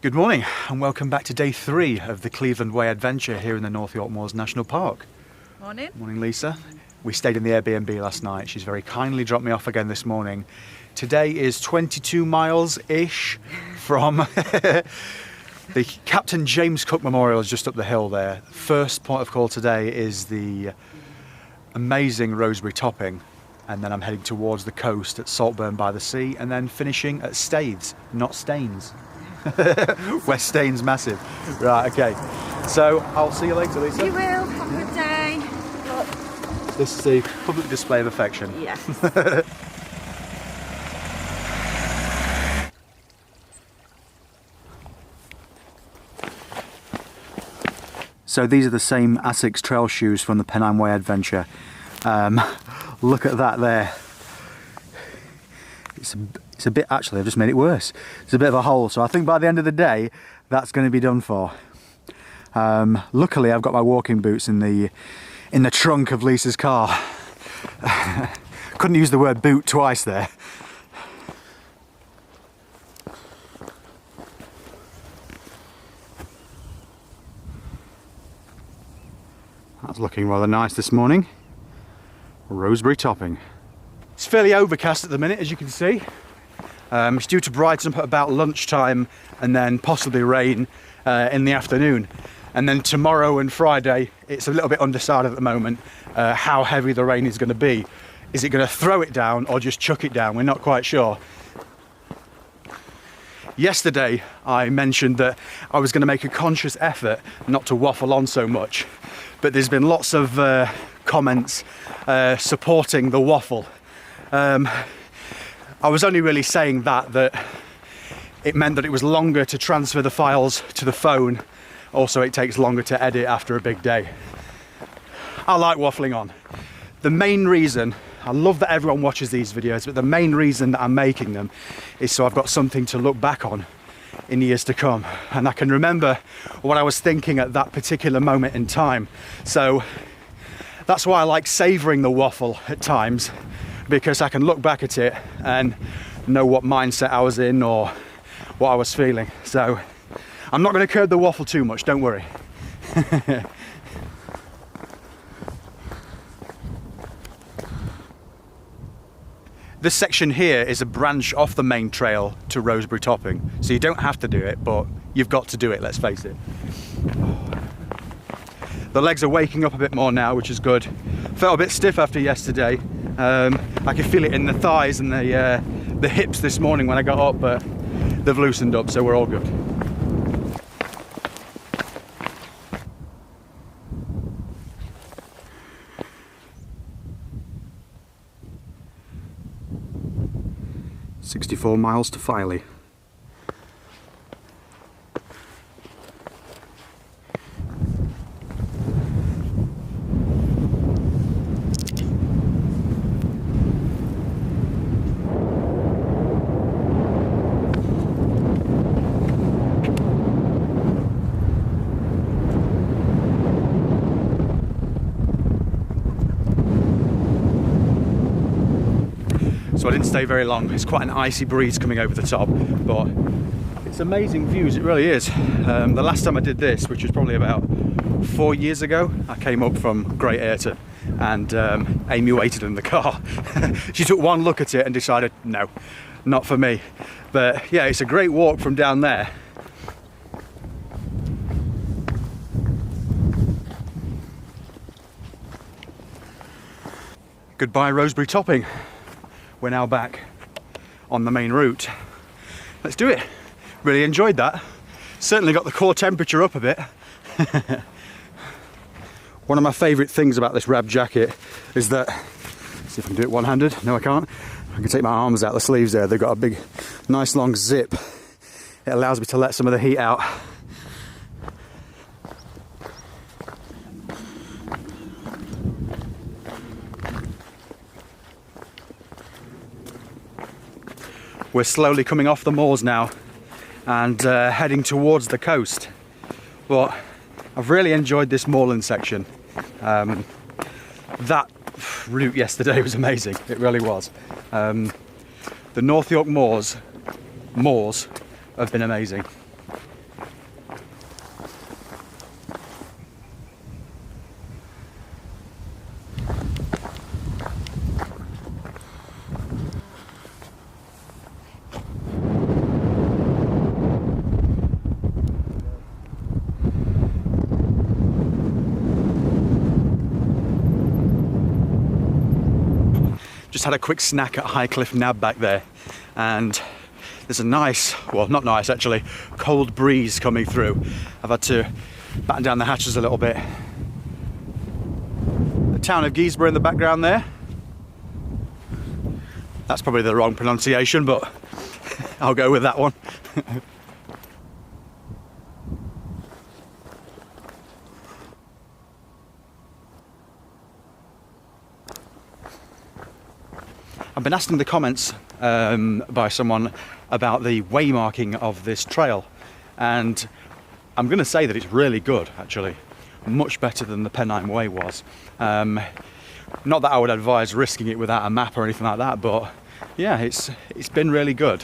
Good morning and welcome back to day 3 of the Cleveland Way adventure here in the North York Moors National Park. Morning. Morning, Lisa. We stayed in the Airbnb last night. She's very kindly dropped me off again this morning. Today is 22 miles-ish from the Captain James Cook Memorial is just up the hill there. First point of call today is the amazing Roseberry Topping, and then I'm heading towards the coast at Saltburn-by-the-Sea and then finishing at Staithes, not Staines. Where Staines massive. Right, okay. So I'll see you later, Lisa. You will. Have a good day. Look. This is the public display of affection. Yes. So these are the same Asics trail shoes from the Pennine Way adventure. Look at that there. It's a bit, actually, I've just made it worse. It's a bit of a hole, so I think by the end of the day, that's going to be done for. Luckily, I've got my walking boots in the trunk of Lisa's car. Couldn't use the word boot twice there. That's looking rather nice this morning. Roseberry Topping. It's fairly overcast at the minute, as you can see. It's due to brighten up at about lunchtime and then possibly rain in the afternoon. And then tomorrow and Friday, it's a little bit undecided at the moment how heavy the rain is going to be. Is it going to throw it down or just chuck it down? We're not quite sure. Yesterday, I mentioned that I was going to make a conscious effort not to waffle on so much, but there's been lots of comments supporting the waffle. I was only really saying that it meant that it was longer to transfer the files to the phone. Also, it takes longer to edit after a big day. I like waffling on. The main reason, I love that everyone watches these videos, but the main reason that I'm making them is so I've got something to look back on in years to come. And I can remember what I was thinking at that particular moment in time. So that's why I like savouring the waffle at times, because I can look back at it and know what mindset I was in or what I was feeling. So I'm not going to curb the waffle too much, don't worry. This section here is a branch off the main trail to Roseberry Topping, so you don't have to do it, but you've got to do it, let's face it. The legs are waking up a bit more now, which is good. Felt a bit stiff after yesterday. I could feel it in the thighs and the hips this morning when I got up, but they've loosened up, so we're all good. "64 miles to Filey." So I didn't stay very long. It's quite an icy breeze coming over the top, but it's amazing views, it really is. The last time I did this, which was probably about 4 years ago, I came up from Great Ayton and Amy waited in the car. She took one look at it and decided, no, not for me. But yeah, it's a great walk from down there. Goodbye, Roseberry Topping. We're now back on the main route. Let's do it. Really enjoyed that. Certainly got the core temperature up a bit. One of my favourite things about this Rab jacket is that, let's see if I can do it one-handed. No, I can't. I can take my arms out the sleeves there. They've got a big, nice long zip. It allows me to let some of the heat out. We're slowly coming off the moors now and heading towards the coast. But I've really enjoyed this moorland section. That route yesterday was amazing, it really was. The North York moors have been amazing. Just had a quick snack at Highcliffe Nab back there, and there's a nice, well not nice actually, cold breeze coming through. I've had to batten down the hatches a little bit. The town of Guisborough in the background there. That's probably the wrong pronunciation, but I'll go with that one. I've been asked in the comments by someone about the waymarking of this trail, and I'm going to say that it's really good actually, much better than the Pennine Way was. Not that I would advise risking it without a map or anything like that, but yeah, it's been really good.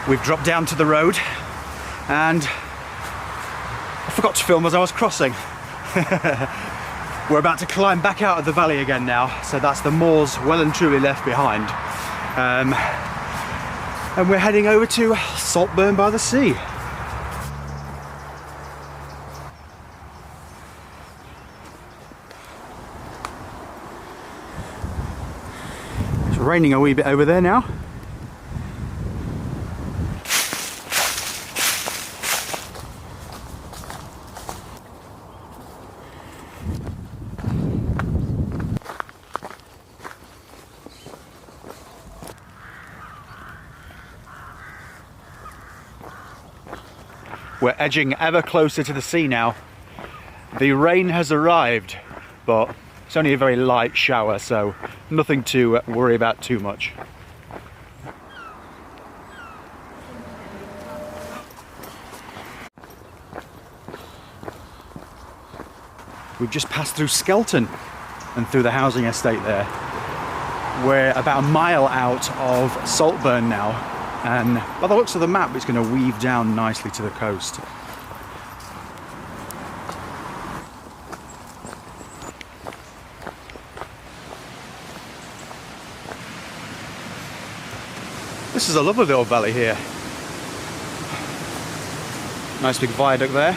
We've dropped down to the road, and I forgot to film as I was crossing. We're about to climb back out of the valley again now, so that's the moors well and truly left behind. And we're heading over to Saltburn-by-the-Sea. It's raining a wee bit over there now. We're edging ever closer to the sea now. The rain has arrived, but it's only a very light shower, so nothing to worry about too much. We've just passed through Skelton and through the housing estate there. We're about a mile out of Saltburn now. And by the looks of the map, it's going to weave down nicely to the coast. This is a lovely little valley here. Nice big viaduct there.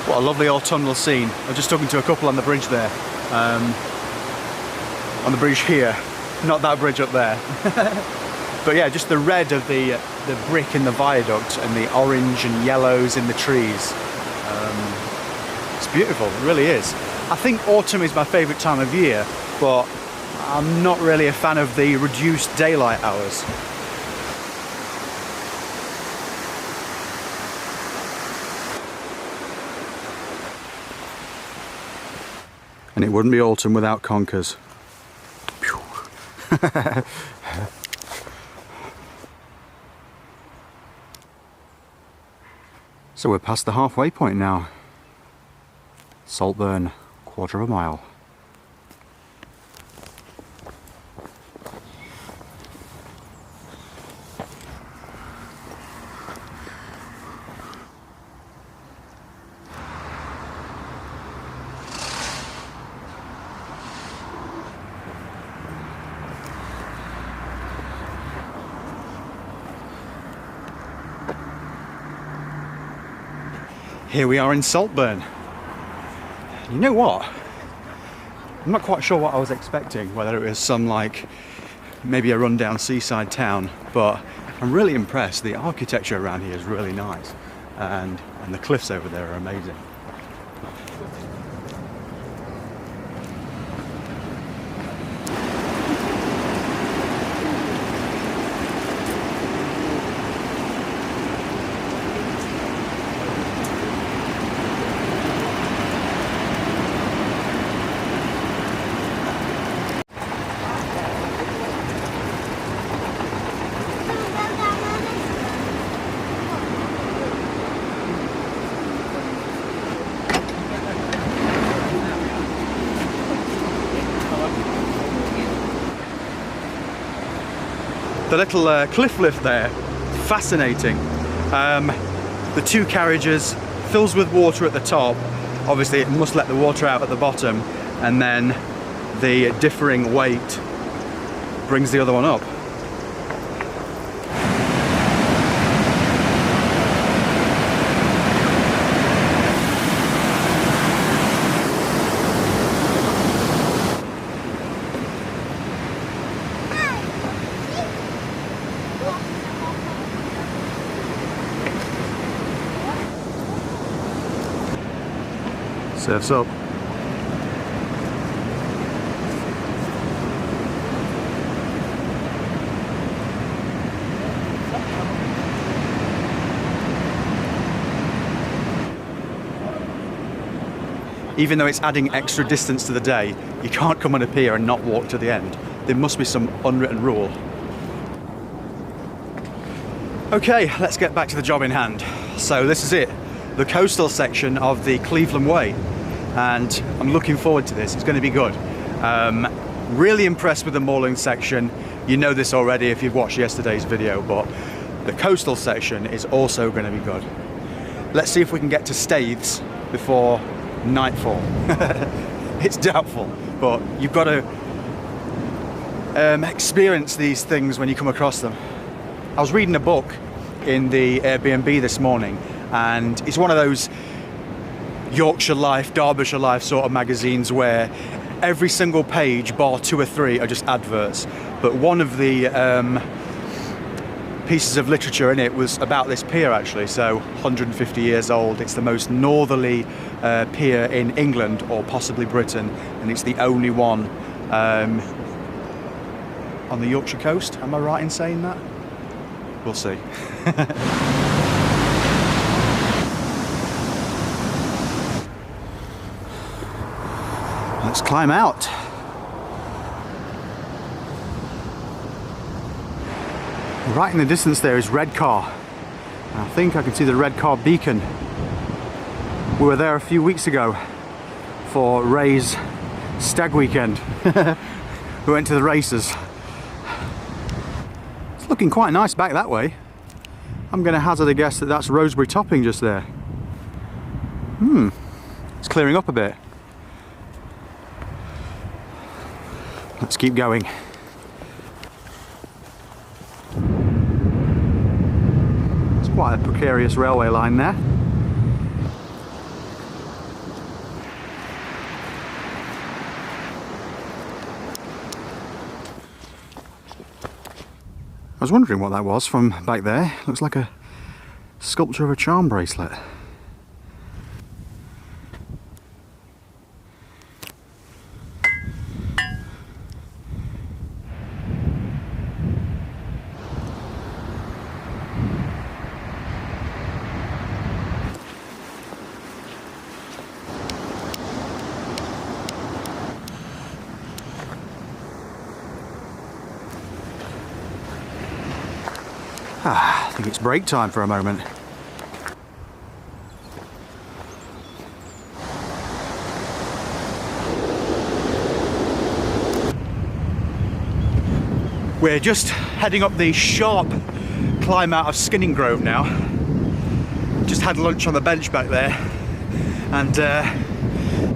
What a lovely autumnal scene. I was just talking to a couple on the bridge there. On the bridge here, not that bridge up there. But yeah, just the red of the brick in the viaduct and the orange and yellows in the trees. It's beautiful, it really is. I think autumn is my favourite time of year, but I'm not really a fan of the reduced daylight hours. And it wouldn't be autumn without conkers. So we're past the halfway point now. Saltburn, quarter of a mile. Here we are in Saltburn. You know what? I'm not quite sure what I was expecting, whether it was some maybe a rundown seaside town, but I'm really impressed. The architecture around here is really nice, and the cliffs over there are amazing. The little cliff lift there, fascinating. The two carriages fills with water at the top. Obviously it must let the water out at the bottom, and then the differing weight brings the other one up. Surf's up. Even though it's adding extra distance to the day, you can't come on a pier and not walk to the end. There must be some unwritten rule. Okay, let's get back to the job in hand. So this is it, the coastal section of the Cleveland Way. And I'm looking forward to this, it's going to be good. Really impressed with the mooring section. You know this already if you've watched yesterday's video, but the coastal section is also going to be good. Let's see if we can get to Staithes before nightfall. It's doubtful, but you've got to experience these things when you come across them. I was reading a book in the Airbnb this morning, and it's one of those Yorkshire Life, Derbyshire Life sort of magazines where every single page, bar 2 or 3, are just adverts. But one of the pieces of literature in it was about this pier actually, so 150 years old. It's the most northerly pier in England or possibly Britain, and it's the only one on the Yorkshire coast. Am I right in saying that? We'll see. Let's climb out. Right in the distance there is Redcar. And I think I can see the Redcar beacon. We were there a few weeks ago for Ray's stag weekend. We went to the races. It's looking quite nice back that way. I'm going to hazard a guess that that's Roseberry Topping just there. It's clearing up a bit. Let's keep going. It's quite a precarious railway line there. I was wondering what that was from back there. Looks like a sculpture of a charm bracelet. I think it's break time for a moment. We're just heading up the sharp climb out of Skinning Grove now. Just had lunch on the bench back there, and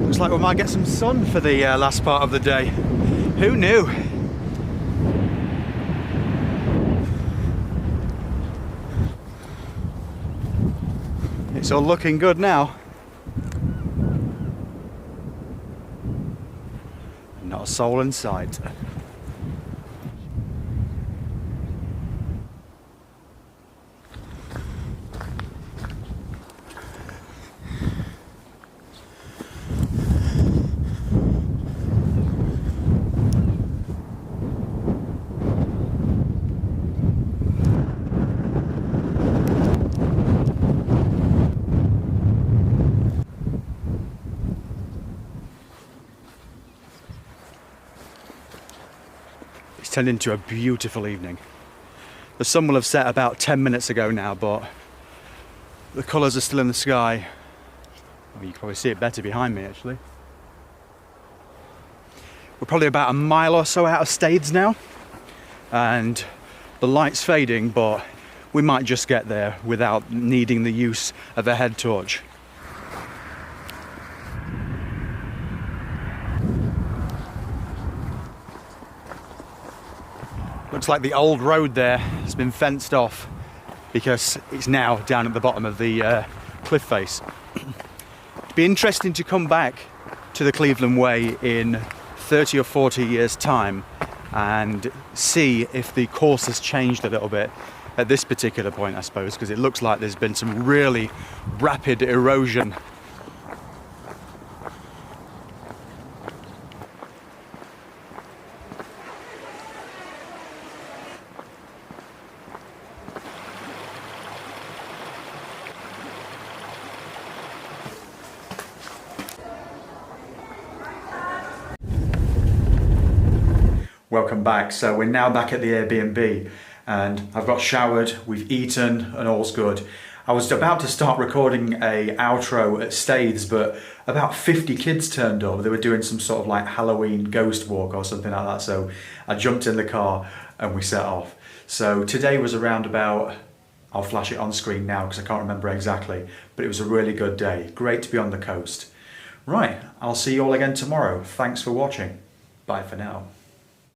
looks like we might get some sun for the last part of the day. Who knew? It's all looking good now. Not a soul in sight. It's turned into a beautiful evening. The sun will have set about 10 minutes ago now, but the colours are still in the sky. Well, you can probably see it better behind me actually. We're probably about a mile or so out of Staithes now, and the light's fading, but we might just get there without needing the use of a head torch. Looks like the old road there has been fenced off because it's now down at the bottom of the cliff face. It'd be interesting to come back to the Cleveland Way in 30 or 40 years' time and see if the course has changed a little bit at this particular point, I suppose, because it looks like there's been some really rapid erosion. Welcome back. So we're now back at the Airbnb and I've got showered, we've eaten and all's good. I was about to start recording a outro at Staithes, but about 50 kids turned up. They were doing some sort of like Halloween ghost walk or something like that. So I jumped in the car and we set off. So today was around about, I'll flash it on screen now because I can't remember exactly, but it was a really good day. Great to be on the coast. Right, I'll see you all again tomorrow. Thanks for watching. Bye for now.